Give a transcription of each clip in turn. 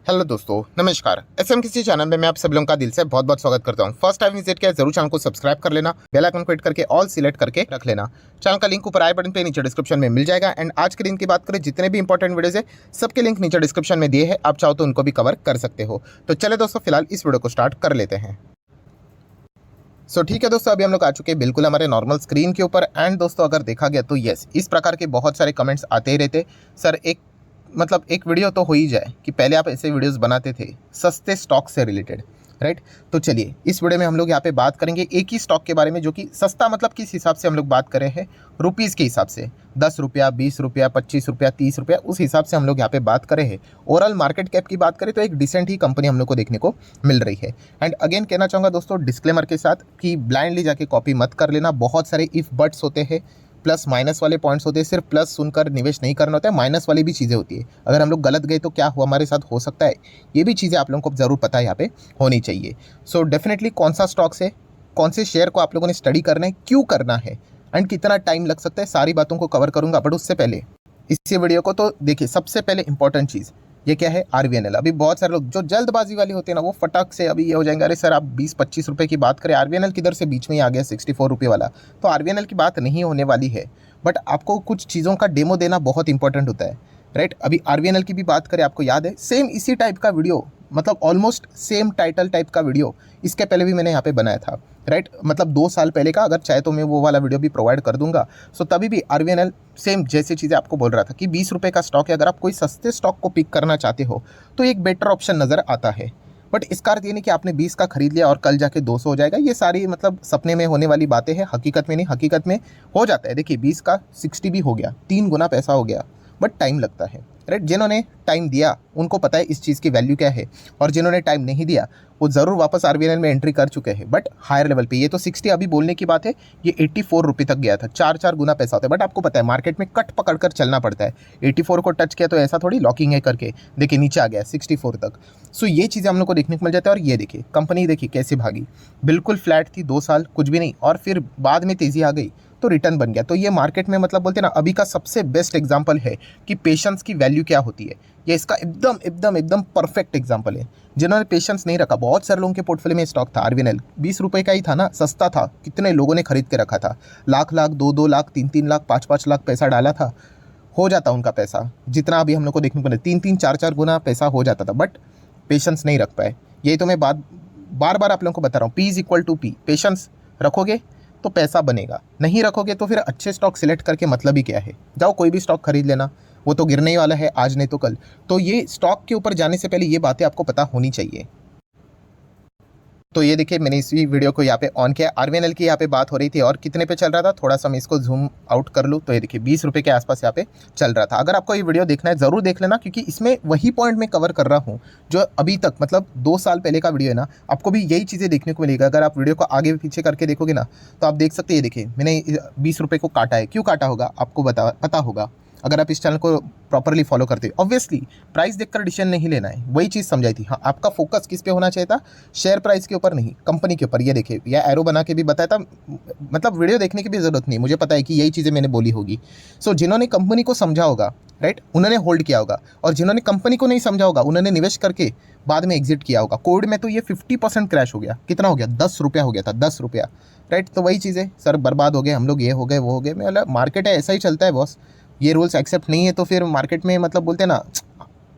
Hello दोस्तों, नमस्कार। SM किसी चैनल में मैं आप सब लोगों का दिल से बहुत बहुत स्वागत करता हूं। फर्स्ट टाइम विजिट किया जरूर चैनल को सब्सक्राइब कर लेना, बेल आइकन को हिट करके ऑल सिलेक्ट करके रख लेना। चैनल का लिंक ऊपर आई बटन पे नीचे डिस्क्रिप्शन में मिल जाएगा। एंड आज के दिन की बात करें, जितने भी इंपॉर्टेंट वीडियोज है सबके लिंक नीचे डिस्क्रिप्शन में दिए हैं, आप चाहो तो उनको भी कवर कर सकते हो। तो चले दोस्तों, फिलहाल इस वीडियो को स्टार्ट कर लेते हैं। ठीक है दोस्तों, अभी हम लोग आ चुके हैं बिल्कुल हमारे नॉर्मल स्क्रीन के ऊपर। एंड दोस्तों अगर देखा गया तो यस, इस प्रकार के बहुत सारे कमेंट्स आते ही रहते। सर एक वीडियो तो हो ही जाए कि पहले आप ऐसे वीडियोस बनाते थे सस्ते स्टॉक से रिलेटेड, राइट। तो चलिए इस वीडियो में हम लोग यहाँ पे बात करेंगे एक ही स्टॉक के बारे में, जो कि सस्ता मतलब किस हिसाब से हम लोग बात करें हैं, रुपीज़ के हिसाब से। 10 रुपया, 20 रुपया, 25 रुपया, 30 रुपया, उस हिसाब से हम लोग यहाँ पे बात करें हैं। ओवरऑल मार्केट कैप की बात करें तो एक डिसेंट ही कंपनी हम लोग को देखने को मिल रही है। एंड अगेन कहना चाहूँगा दोस्तों डिस्क्लेमर के साथ कि ब्लाइंडली जाके कॉपी मत कर लेना। बहुत सारे इफ बट्स होते हैं, प्लस माइनस वाले पॉइंट्स होते हैं। सिर्फ प्लस सुनकर निवेश नहीं करना होता है, माइनस वाली भी चीज़ें होती है। अगर हम लोग गलत गए तो क्या हुआ हमारे साथ हो सकता है, ये भी चीज़ें आप लोगों को ज़रूर पता है यहाँ पे होनी चाहिए। सो डेफिनेटली कौन सा स्टॉक से कौन से शेयर को आप लोगों ने स्टडी करना है, क्यों करना है एंड कितना टाइम लग सकता है, सारी बातों को कवर करूँगा। बट उससे पहले इस वीडियो को तो देखिए, सबसे पहले इंपॉर्टेंट चीज़ ये क्या है, आरवीएनएल। अभी बहुत सारे लोग जो जल्दबाजी वाले होते हैं ना, वो फटाक से अभी ये हो जाएंगे, अरे सर आप 20-25 रुपये की बात करें, आरवीएनएल किधर से बीच में ही आ गया 64 रुपये वाला। तो आरवीएनएल की बात नहीं होने वाली है, बट आपको कुछ चीज़ों का डेमो देना बहुत इंपॉर्टेंट होता है, राइट। अभी आरवीएनएल की भी बात करें, आपको याद है सेम इसी टाइप का वीडियो, मतलब ऑलमोस्ट सेम टाइटल टाइप का वीडियो इसके पहले भी मैंने यहाँ पे बनाया था, राइट। मतलब 2 साल पहले का, अगर चाहे तो मैं वो वाला वीडियो भी प्रोवाइड कर दूंगा। सो तभी भी आरवीएनएल सेम जैसे चीज़ें आपको बोल रहा था कि 20 रुपये का स्टॉक है। अगर आप कोई सस्ते स्टॉक को पिक करना चाहते हो तो एक बेटर ऑप्शन नज़र आता है। बट इसका अर्थ ये नहीं कि आपने 20 का खरीद लिया और कल जाके 200 हो जाएगा। ये सारी मतलब सपने में होने वाली बातें हैं, हकीकत में नहीं। हकीकत में हो जाता है। देखिए 20 का 60 भी हो गया, 3 गुना पैसा हो गया, बट टाइम लगता है, राइट। जिन्होंने टाइम दिया उनको पता है इस चीज़ की वैल्यू क्या है, और जिन्होंने टाइम नहीं दिया वो ज़रूर वापस आरवीएनएल में एंट्री कर चुके हैं, बट हायर लेवल पे। ये तो 60 अभी बोलने की बात है, ये 84 रुपये तक गया था। 4 गुना पैसा होता है। बट आपको पता है मार्केट में कट पकड़ कर चलना पड़ता है। 84 को टच किया तो ऐसा थोड़ी लॉकिंग है करके देखिए नीचे आ गया 64 तक। सो ये चीज़ें हम लोग को देखने को मिल जाता है। और ये देखिए कंपनी देखिए कैसे भागी, बिल्कुल फ्लैट थी 2 साल, कुछ भी नहीं, और फिर बाद में तेज़ी आ गई तो रिटर्न बन गया। तो ये मार्केट में मतलब बोलते हैं ना, अभी का सबसे बेस्ट एग्जांपल है कि पेशेंस की वैल्यू क्या होती है। ये इसका एकदम एकदम एकदम परफेक्ट एग्जांपल है। जिन्होंने पेशेंस नहीं रखा, बहुत सारे लोगों के पोर्टफोलियो में स्टॉक था आरवीएनएल, 20 रुपये का ही था ना, सस्ता था, कितने लोगों ने खरीद के रखा था। लाख 2 लाख, 3 लाख, 5 लाख पैसा डाला था, हो जाता उनका पैसा जितना अभी हम लोग को देखने को मिला, 3 4 गुना पैसा हो जाता था। बट पेशेंस नहीं रख पाए। यही तो मैं बार बार आप लोगों को बता रहा हूँ, P = P। पेशेंस रखोगे तो पैसा बनेगा, नहीं रखोगे तो फिर अच्छे स्टॉक सिलेक्ट करके मतलब ही क्या है। जाओ कोई भी स्टॉक खरीद लेना, वो तो गिरने ही वाला है, आज नहीं तो कल। तो ये स्टॉक के ऊपर जाने से पहले ये बातें आपको पता होनी चाहिए। तो ये देखिए मैंने इसी वीडियो को यहाँ पे ऑन किया, आरवीएनएल की यहाँ पे बात हो रही थी और कितने पे चल रहा था, थोड़ा सा मैं इसको जूम आउट कर लूँ तो ये देखिए 20 रुपये के आसपास यहाँ पे चल रहा था। अगर आपको ये वीडियो देखना है ज़रूर देख लेना, क्योंकि इसमें वही पॉइंट मैं कवर कर रहा हूँ जो अभी तक मतलब 2 साल पहले का वीडियो है ना। आपको भी यही चीज़ें देखने को मिलेगा। अगर आप वीडियो को आगे पीछे करके देखोगे ना तो आप देख सकते हैं। देखिए मैंने 20 रुपये को काटा है, क्यों काटा होगा आपको पता होगा अगर आप इस चैनल को प्रॉपरली फॉलो करते हो। ऑब्वियसली प्राइस देखकर डिसीजन नहीं लेना है, वही चीज़ समझाई थी। हाँ, आपका फोकस किस पे होना चाहिए था, शेयर प्राइस के ऊपर नहीं, कंपनी के ऊपर। ये देखिए या एरो बना के भी बताया था, मतलब वीडियो देखने की भी ज़रूरत नहीं, मुझे पता है कि यही चीज़ें मैंने बोली होगी। सो जिन्होंने कंपनी को समझा होगा, राइट, उन्होंने होल्ड किया होगा, और जिन्होंने कंपनी को नहीं समझा होगा उन्होंने निवेश करके बाद में एग्जिट किया होगा। कोविड में तो ये 50% क्रैश हो गया। कितना हो गया, 10 रुपया हो गया था, 10 रुपया, राइट। तो वही चीज़ें, सर बर्बाद हो गए हम लोग, ये हो गए वो हो गए। मैं मार्केट है, ऐसा ही चलता है बॉस। ये रूल्स एक्सेप्ट नहीं है तो फिर मार्केट में मतलब बोलते हैं ना,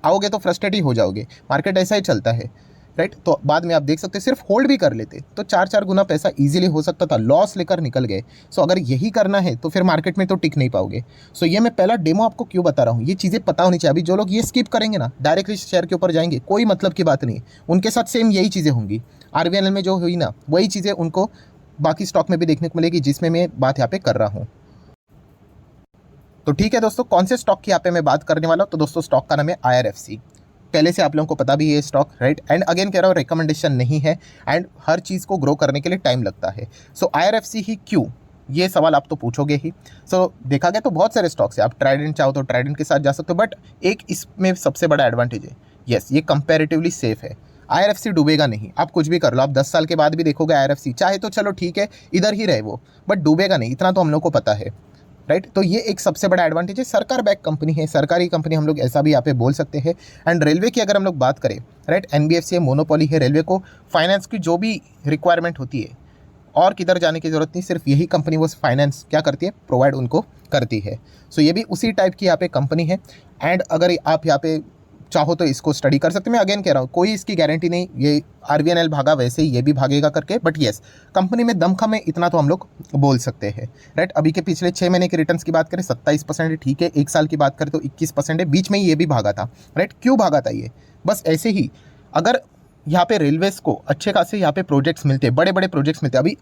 आओगे तो फ्रस्ट्रेट ही हो जाओगे। मार्केट ऐसा ही चलता है, राइट। तो बाद में आप देख सकते, सिर्फ होल्ड भी कर लेते तो 4 गुना पैसा इजीली हो सकता था, लॉस लेकर निकल गए। सो अगर यही करना है तो फिर मार्केट में तो टिक नहीं पाओगे। सो ये मैं पहला डेमो आपको क्यों बता रहा हूँ, ये चीज़ें पता होनी चाहिए। अभी जो लोग ये स्किप करेंगे ना, डायरेक्टली शेयर के ऊपर जाएंगे, कोई मतलब की बात नहीं, उनके साथ सेम यही चीज़ें होंगी। आरवीएनएल में जो हुई ना, वही चीज़ें उनको बाकी स्टॉक में भी देखने को मिलेगी, जिसमें मैं बात यहाँ पे कर रहा हूँ। तो ठीक है दोस्तों, कौन से स्टॉक की यहाँ पे मैं बात करने वाला हूँ। तो दोस्तों स्टॉक का नाम है IRFC। पहले से आप लोगों को पता भी है स्टॉक, राइट। एंड अगेन कह रहा हूँ, रिकमेंडेशन नहीं है, एंड हर चीज़ को ग्रो करने के लिए टाइम लगता है। सो IRFC ही क्यों, ये सवाल आप तो पूछोगे ही। सो देखा गया तो बहुत सारे स्टॉक्स है, आप ट्राइडेंट चाहो तो ट्राइडेंट के साथ जा सकते हो, बट एक इसमें सबसे बड़ा एडवांटेज है, यस, ये कंपेरेटिवली सेफ है। IRFC डूबेगा नहीं, आप कुछ भी कर लो, आप 10 साल के बाद भी देखोगे IRFC, चाहे तो चलो ठीक है इधर ही रहे वो, बट डूबेगा नहीं, इतना तो हम लोग को पता है। राइट। तो ये एक सबसे बड़ा एडवांटेज है, सरकार बैक कंपनी है, सरकारी कंपनी हम लोग ऐसा भी यहाँ पे बोल सकते हैं। एंड रेलवे की अगर हम लोग बात करें, राइट, एनबीएफसी है, मोनोपोली है, रेलवे को फाइनेंस की जो भी रिक्वायरमेंट होती है और किधर जाने की ज़रूरत नहीं, सिर्फ यही कंपनी वो फाइनेंस क्या करती है, प्रोवाइड उनको करती है। सो ये भी उसी टाइप की यहाँ पे कंपनी है। एंड अगर आप यहाँ पे चाहो तो इसको स्टडी कर सकते हैं। मैं अगेन कह रहा हूँ, कोई इसकी गारंटी नहीं, ये आरवीएनएल भागा वैसे ही ये भी भागेगा करके, बट येस कंपनी में दमखम है, इतना तो हम लोग बोल सकते हैं, राइट। अभी के पिछले 6 महीने के रिटर्न्स की बात करें 27% है, ठीक है। 1 साल की बात करें तो 21% है, बीच में ही ये भी भागा था, राइट। क्यों भागा था ये? बस ऐसे ही। अगर यहाँ पे रेलवेज़ को अच्छे खासे यहाँ पे प्रोजेक्ट्स मिलते हैं, बड़े बड़े प्रोजेक्ट्स मिलते हैं, अभी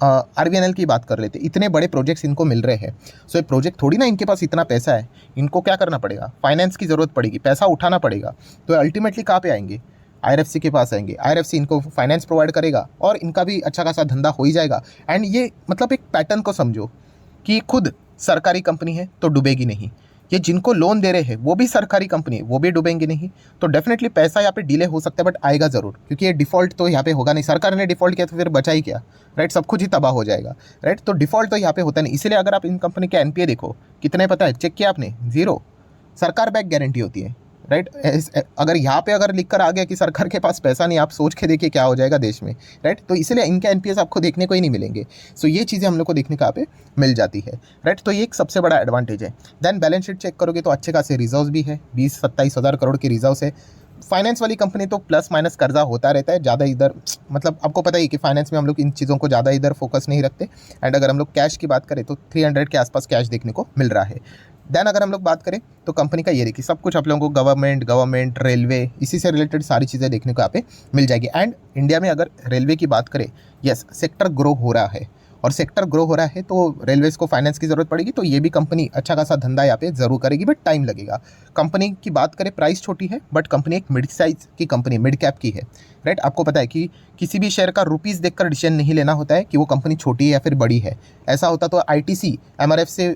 आरवीएनएल की बात कर लेते, इतने बड़े प्रोजेक्ट्स इनको मिल रहे हैं। सो ये प्रोजेक्ट थोड़ी ना इनके पास इतना पैसा है, इनको क्या करना पड़ेगा, फाइनेंस की ज़रूरत पड़ेगी, पैसा उठाना पड़ेगा। तो अल्टीमेटली कहाँ पे आएंगे, आईआरएफसी के पास आएंगे। आईआरएफसी इनको फाइनेंस प्रोवाइड करेगा और इनका भी अच्छा खासा धंधा हो ही जाएगा। एंड ये मतलब एक पैटर्न को समझो कि खुद सरकारी कंपनी है तो डूबेगी नहीं, ये जिनको लोन दे रहे हैं वो भी सरकारी कंपनी है, वो भी डूबेंगे नहीं। तो डेफिनेटली पैसा यहाँ पे डिले हो सकता है, बट आएगा ज़रूर, क्योंकि ये डिफ़ॉल्ट तो यहाँ पे होगा नहीं। सरकार ने डिफ़ॉल्ट किया तो फिर बचा ही क्या, राइट, सब कुछ ही तबाह हो जाएगा, राइट। तो डिफ़ॉल्ट तो यहाँ पे होता नहीं। इसलिए अगर आप इन कंपनी के एनपीए देखो कितने, पता है, चेक किया आपने, 0। सरकार बैक गारंटी होती है, राइट। अगर यहाँ पे अगर लिख कर आ गया कि सरकार के पास पैसा नहीं, आप सोच के देखिए क्या हो जाएगा देश में, राइट। तो इसलिए इनके एनपीएस आपको देखने को ही नहीं मिलेंगे। सो ये चीज़ें हम लोग को देखने का यहाँ पे मिल जाती है, राइट। तो ये एक सबसे बड़ा एडवांटेज है। देन बैलेंस शीट चेक करोगे तो अच्छे खासे रिजर्व्स भी है, 20-27 हज़ार करोड़ के रिजर्व्स है। फाइनेंस वाली कंपनी तो प्लस माइनस कर्जा होता रहता है, ज़्यादा इधर मतलब आपको पता ही कि फाइनेंस में हम लोग इन चीज़ों को ज़्यादा इधर फोकस नहीं रखते। एंड अगर हम लोग कैश की बात करें तो 300 के आसपास कैश देखने को मिल रहा है। देन अगर हम लोग बात करें तो कंपनी का ये देखिए, सब कुछ आप लोगों को गवर्नमेंट रेलवे इसी से रिलेटेड सारी चीज़ें देखने को यहाँ पे मिल जाएगी। एंड इंडिया में अगर रेलवे की बात करें, यस सेक्टर ग्रो हो रहा है, और सेक्टर ग्रो हो रहा है तो रेलवेज़ को फाइनेंस की ज़रूरत पड़ेगी, तो ये भी कंपनी अच्छा खासा धंधा यहाँ पे ज़रूर करेगी, बट टाइम लगेगा। कंपनी की बात करें, प्राइस छोटी है, बट कंपनी एक मिड साइज़ की कंपनी, मिड कैप की है, राइट। आपको पता है कि किसी भी शेयर का रुपीज़ देखकर डिसीजन नहीं लेना होता है कि वो कंपनी छोटी है या फिर बड़ी है। ऐसा होता तो आईटीसी एमआरएफ से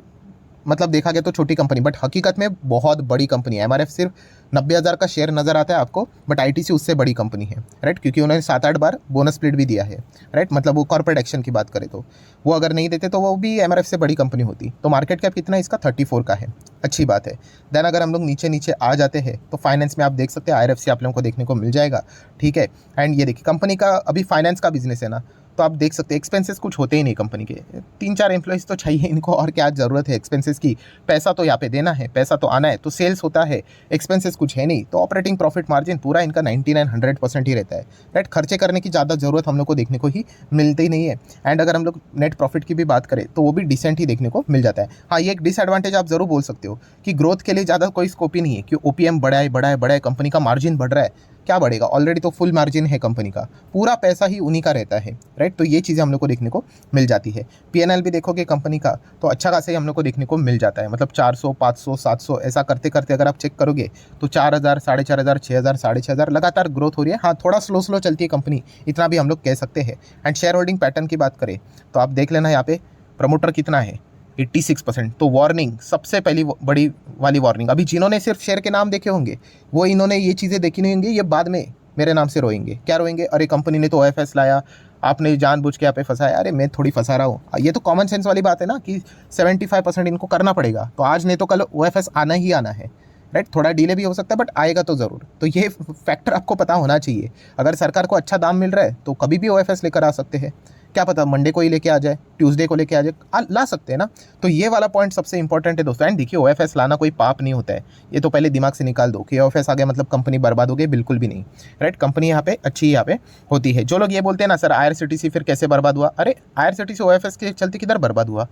मतलब देखा गया तो छोटी कंपनी, बट हकीकत में बहुत बड़ी कंपनी है। एमआरएफ सिर्फ 90,000 का शेयर नज़र आता है आपको, बट आईटीसी उससे बड़ी कंपनी है, राइट, क्योंकि उन्होंने 7-8 बार बोनस स्प्लिट भी दिया है, राइट। मतलब वो कॉर्पोरेट एक्शन की बात करें तो वो अगर नहीं देते तो वो भी एमआरएफ से बड़ी कंपनी होती। तो मार्केट कैप कितना इसका 34 का है, अच्छी बात है। देन अगर हम लोग नीचे नीचे आ जाते हैं तो फाइनेंस में आप देख सकते हैं आईआरएफसी आप लोगों को देखने को मिल जाएगा, ठीक है। एंड ये देखिए कंपनी का अभी फाइनेंस का बिजनेस है ना, तो आप देख सकते हैं एक्सपेंसेस कुछ होते ही नहीं कंपनी के, 3-4 एम्प्लॉइज़ तो चाहिए इनको, और क्या ज़रूरत है एक्सपेंसेस की। पैसा तो यहाँ पे देना है, पैसा तो आना है, तो सेल्स होता है, एक्सपेंसेस कुछ है नहीं, तो ऑपरेटिंग प्रॉफिट मार्जिन पूरा इनका 99-100% ही रहता है, राइट। खर्चे करने की ज़्यादा ज़रूरत हम लोग को देखने को ही मिलती ही नहीं है। एंड अगर हम लोग नेट प्रॉफिट की भी बात करें तो वो भी डिसेंट ही देखने को मिल जाता है। हाँ, ये एक डिसएडवांटेज आप ज़रूर बोल सकते हो कि ग्रोथ के लिए ज़्यादा कोई स्कोप ही नहीं है, कि ओपीएम बढ़ा है, कंपनी का मार्जिन बढ़ रहा है, क्या बढ़ेगा, ऑलरेडी तो फुल मार्जिन है कंपनी का, पूरा पैसा ही उन्हीं का रहता है, राइट। तो ये चीज़ें हम लोग को देखने को मिल जाती है। पीएनएल भी देखोगे कंपनी का तो अच्छा खासा ही हम लोग को देखने को मिल जाता है, मतलब 400, 500, 700 ऐसा करते करते अगर आप चेक करोगे तो 4,000, 4,500, 6,000, 6,500 लगातार ग्रोथ हो रही है। हाँ, थोड़ा स्लो चलती है कंपनी, इतना भी हम लोग कह सकते हैं। एंड शेयर होल्डिंग पैटर्न की बात करें तो आप देख लेना यहाँ पे प्रमोटर कितना है, 86%। तो वार्निंग, सबसे पहली बड़ी वाली वार्निंग, अभी जिन्होंने सिर्फ शेयर के नाम देखे होंगे वो इन्होंने ये चीज़ें देखी नहीं होंगी, ये बाद में मेरे नाम से रोएंगे। क्या रोएंगे, अरे कंपनी ने तो ओएफएस लाया, आपने जानबूझ के यहाँ पे फंसाया। अरे मैं थोड़ी फंसा रहा हूँ, ये तो कॉमन सेंस वाली बात है ना कि 75% इनको करना पड़ेगा, तो आज नहीं तो कल ओएफएस आना ही आना है, राइट। थोड़ा डिले भी हो सकता है बट आएगा तो ज़रूर। तो ये फैक्टर आपको पता होना चाहिए। अगर सरकार को अच्छा दाम मिल रहा है तो कभी भी ओएफएस लेकर आ सकते हैं, क्या पता मंडे को ही लेके आ जाए, ट्यूसडे को लेके आ जाए, ला सकते हैं ना। तो ये वाला पॉइंट सबसे इंपॉर्टेंट है दोस्तों। एंड देखिए ओएफएस लाना कोई पाप नहीं होता है, ये तो पहले दिमाग से निकाल दो कि ओएफएस आ गया मतलब कंपनी बर्बाद हो गई, बिल्कुल भी नहीं, राइट। कंपनी यहाँ पे अच्छी यहाँ पे होती है। जो लोग ये बोलते हैं ना सर आईआरसीटीसी फिर कैसे बर्बाद हुआ, अरे आईआरसीटीसी ओएफएस के चलते किधर बर्बाद हुआ,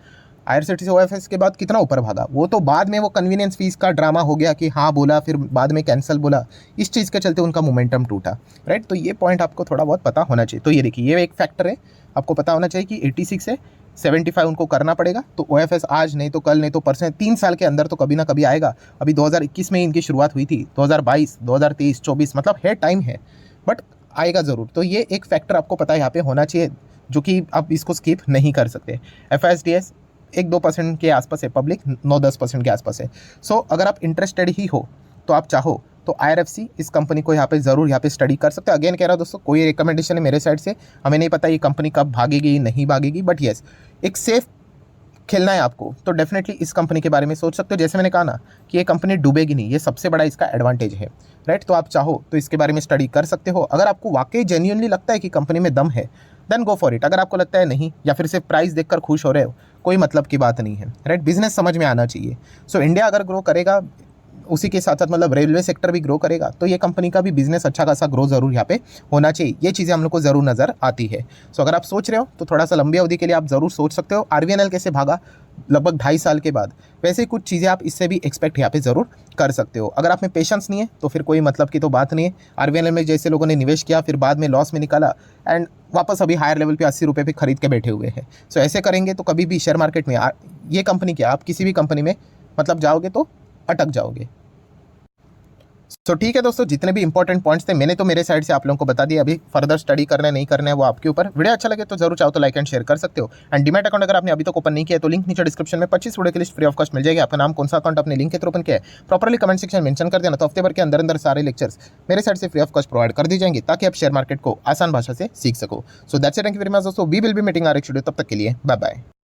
आईआरसीटीसी ओएफएस के बाद कितना ऊपर भागा। वो तो बाद में वो कन्वीनियंस फीस का ड्रामा हो गया कि हाँ बोला फिर बाद में कैंसिल बोला, इस चीज़ के चलते उनका मोमेंटम टूटा, राइट। तो ये पॉइंट आपको थोड़ा बहुत पता होना चाहिए। तो ये देखिए ये एक फैक्टर है, आपको पता होना चाहिए कि 86 से 75 उनको करना पड़ेगा। तो ओएफएस आज नहीं तो कल नहीं तो परसों, 3 साल के अंदर तो कभी ना कभी आएगा। अभी 2021 में ही इनकी शुरुआत हुई थी, 2022, 2023, 24 मतलब है, टाइम है, बट आएगा ज़रूर। तो ये एक फैक्टर आपको पता है यहाँ पे होना चाहिए, जो कि आप इसको स्किप नहीं कर सकते। एफआईएसडीएस 1-2% के आसपास है, पब्लिक 9-10% के आसपास है। सो अगर आप इंटरेस्टेड ही हो तो आप चाहो तो आईआरएफसी इस कंपनी को यहाँ पे ज़रूर यहाँ पे स्टडी कर सकते हैं। अगेन कह रहा हूँ दोस्तों, कोई रिकमेंडेशन है मेरे साइड से, हमें नहीं पता ये कंपनी कब भागेगी नहीं भागेगी, बट येस एक सेफ खेलना है आपको तो डेफिनेटली इस कंपनी के बारे में सोच सकते हो। जैसे मैंने कहा ना कि ये कंपनी डूबेगी नहीं, ये सबसे बड़ा इसका एडवांटेज है, राइट। तो आप चाहो तो इसके बारे में स्टडी कर सकते हो। अगर आपको वाकई जेन्युइनली लगता है कि कंपनी में दम है, देन गो फॉर इट। अगर आपको लगता है नहीं, या फिर सिर्फ प्राइस देखकर खुश हो रहे हो, कोई मतलब की बात नहीं है, राइट। बिजनेस समझ में आना चाहिए। सो इंडिया अगर ग्रो करेगा, उसी के साथ साथ मतलब रेलवे सेक्टर भी ग्रो करेगा, तो ये कंपनी का भी बिजनेस अच्छा खासा ग्रो जरूर यहाँ पे होना चाहिए। ये चीज़ें हम लोग को जरूर नजर आती है। सो अगर आप सोच रहे हो तो थोड़ा सा लंबी अवधि के लिए आप जरूर सोच सकते हो। आरवीएनएल कैसे भागा लगभग 2.5 साल के बाद, वैसे कुछ चीज़ें आप इससे भी एक्सपेक्ट यहाँ पे जरूर कर सकते हो। अगर आप में पेशेंस नहीं है तो फिर कोई मतलब की तो बात नहीं है। आरवीएनएल में जैसे लोगों ने निवेश किया, फिर बाद में लॉस में निकाला, एंड वापस अभी हायर लेवल पे 80 रुपये पे खरीद के बैठे हुए हैं। सो ऐसे करेंगे तो कभी भी शेयर मार्केट में ये कंपनी क्या, आप किसी भी कंपनी में मतलब जाओगे तो अटक जाओगे। तो ठीक है दोस्तों, जितने भी इंपॉर्टेंट पॉइंट्स थे मैंने तो मेरे साइड से आप लोगों को बता दिया। अभी फर्दर स्टडी करना है नहीं करना है वो आपके ऊपर। वीडियो अच्छा लगे तो जरूर चाहो तो लाइक एंड शेयर कर सकते हो। एंड डीमैट अकाउंट अगर आपने अभी तक ओपन नहीं किया तो लिंक नीचे डिस्क्रिप्शन में 25 वीडियो की लिस्ट फ्री ऑफ कॉस्ट मिल जाएगी। आपका नाम कौन सा अकाउंट अपने लिंक के थ्रू ओपन किया है प्रॉपर्ली कमेंट सेक्शन मेंशन कर देना, तो हफ्ते भर के अंदर अंदर सारे लेक्चर्स मेरे साइड से फ्री ऑफ कॉस्ट प्रोवाइड कर दी जाएंगे, ताकि आप शेयर मार्केट को आसान भाषा से सीख सको। So that's it, thank you very much दोस्तों। We will be meeting our next video, तब तक के लिए बाय बाय।